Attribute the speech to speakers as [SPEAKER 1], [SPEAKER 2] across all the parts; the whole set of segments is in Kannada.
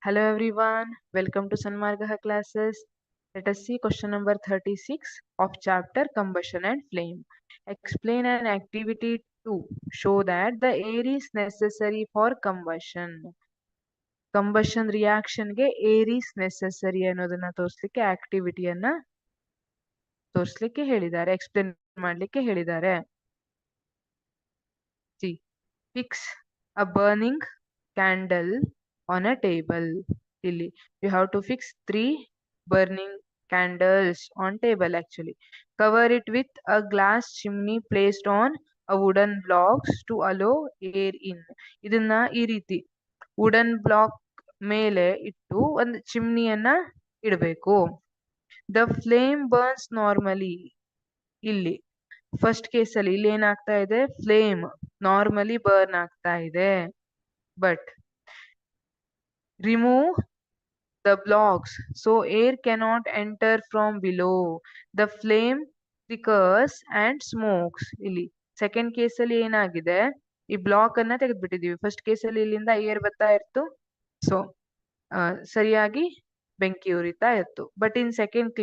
[SPEAKER 1] Hello everyone, welcome to Sanmargaha classes. Let us see question number 36 of chapter Combustion and Flame. Explain an activity to show that the air is necessary for combustion. Combustion reaction ಗೆ air is necessary ಅನ್ನೋದನ್ನ ತೋರಿಸಲಿಕ್ಕೆ ಆಕ್ಟಿವಿಟಿಯನ್ನ ತೋರಿಸಲಿಕ್ಕೆ ಹೇಳಿದ್ದಾರೆ, ಎಕ್ಸ್ಪ್ಲೇನ್ ಮಾಡಲಿಕ್ಕೆ ಹೇಳಿದ್ದಾರೆ. See, fix a burning candle on a table. Illi you have to fix 3 burning candles on table actually. Cover it with a glass chimney placed on a wooden blocks to allow air in. ಇದನ್ನ ಈ ರೀತಿ ವುಡನ್ ಬ್ಲಾಕ್ ಮೇಲೆ ಇಟ್ಟು ಒಂದು ಚಿಮ್ನಿಯನ್ನ ಇಡಬೇಕು. The flame burns normally. ಇಲ್ಲಿ ಫಸ್ಟ್ ಕೇಸಲ್ಲಿ ಇಲ್ಲಿ ಏನಾಗ್ತಾ ಇದೆ, ಫ್ಲೇಮ್ ನಾರ್ಮಲಿ ಬರ್ನ್ ಆಗ್ತಾ ಇದೆ. But remove the blocks so air cannot enter from below. The flame flickers and smokes. ಇಲ್ಲಿ ಸೆಕೆಂಡ್ ಕೇಸಲ್ಲಿ ಏನಾಗಿದೆ, ಈ ಬ್ಲಾಕ್ ಅನ್ನ ತೆಗೆದ್ಬಿಟ್ಟಿದೀವಿ. ಫಸ್ಟ್ ಕೇಸಲ್ಲಿ ಇಲ್ಲಿಂದ ಏರ್ ಬರ್ತಾ ಇತ್ತು, ಸೊ ಸರಿಯಾಗಿ ಬೆಂಕಿ ಉರಿತಾ ಇತ್ತು. But in second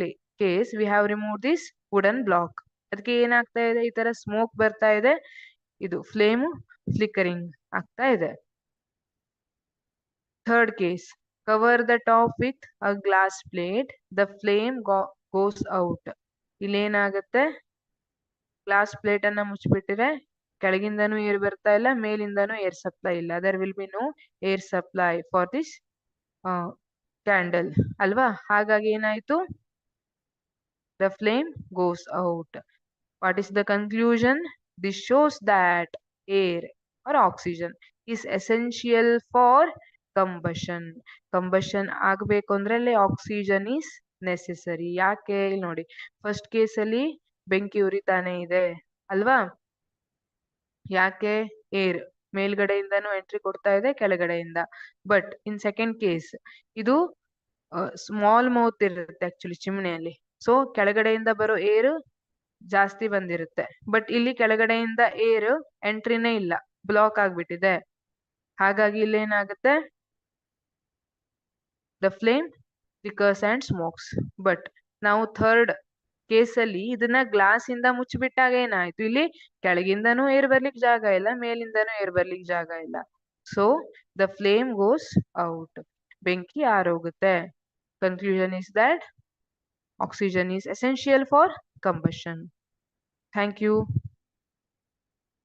[SPEAKER 1] case we have remove this wooden block. ಅದಕ್ಕೆ ಏನಾಗ್ತಾ ಇದೆ, ಈ ತರ ಸ್ಮೋಕ್ ಬರ್ತಾ ಇದೆ, ಇದು ಫ್ಲೇಮ್ ಫ್ಲಿಕರಿಂಗ್ ಆಗ್ತಾ ಇದೆ. Third case, cover the top with a glass plate. The flame goes out. ಇಲ್ಲೇನಾಗುತ್ತೆ, ಗ್ಲಾಸ್ ಪ್ಲೇಟ್ ಅನ್ನ ಮುಚ್ಚಿಬಿಟ್ಟಿರೆ ಕೆಳಗಿಂದನೂ ಏರ್ ಬರ್ತಾ ಇಲ್ಲ, ಮೇಲಿಂದನೂ ಏರ್ ಸಪ್ಲೈ ಇಲ್ಲ. There will be no air supply for this candle ಅಲ್ವಾ. ಹಾಗಾಗಿ ಏನಾಯ್ತು, the flame goes out. What is the conclusion? This shows that air or oxygen is essential for combustion. Combustion ಆಗಬೇಕು ಅಂದ್ರೆ ಅಲ್ಲಿ ಆಕ್ಸಿಜನ್ ಈಸ್ ನೆಸೆಸರಿ. ಯಾಕೆ, ಇಲ್ಲಿ ನೋಡಿ, ಫಸ್ಟ್ ಕೇಸಲ್ಲಿ ಬೆಂಕಿ ಉರಿತಾನೆ ಇದೆ ಅಲ್ವಾ. ಯಾಕೆ, ಏರ್ ಮೇಲ್ಗಡೆಯಿಂದನೂ ಎಂಟ್ರಿ ಕೊಡ್ತಾ ಇದೆ, ಕೆಳಗಡೆಯಿಂದ. ಬಟ್ ಇನ್ ಸೆಕೆಂಡ್ ಕೇಸ್ ಇದು ಸ್ಮಾಲ್ ಮೌತ್ ಇರುತ್ತೆ ಆಕ್ಚುಲಿ ಚಿಮ್ನೆಯಲ್ಲಿ, ಸೊ ಕೆಳಗಡೆಯಿಂದ ಬರೋ ಏರ್ ಜಾಸ್ತಿ ಬಂದಿರುತ್ತೆ. ಬಟ್ ಇಲ್ಲಿ ಕೆಳಗಡೆಯಿಂದ ಏರ್ ಎಂಟ್ರಿನೇ ಇಲ್ಲ, ಬ್ಲಾಕ್ ಆಗ್ಬಿಟ್ಟಿದೆ. ಹಾಗಾಗಿ ಇಲ್ಲೇನಾಗುತ್ತೆ, the flame flickers and smokes. But ನಾವು ಥರ್ಡ್ ಕೇಸಲ್ಲಿ ಇದನ್ನ ಗ್ಲಾಸ್ ಇಂದ ಮುಚ್ಚಿಬಿಟ್ಟಾಗ ಏನಾಯ್ತು, ಇಲ್ಲಿ ಕೆಳಗಿಂದನೂ ಏರ್ ಬರ್ಲಿಕ್ಕೆ ಜಾಗ ಇಲ್ಲ, ಮೇಲಿಂದನೂ ಏರ್ ಬರ್ಲಿಕ್ಕೆ ಜಾಗ ಇಲ್ಲ. So the flame goes out, ಬೆಂಕಿ ಆರೋಗುತ್ತೆ. Conclusion is that oxygen is essential for combustion. Thank you.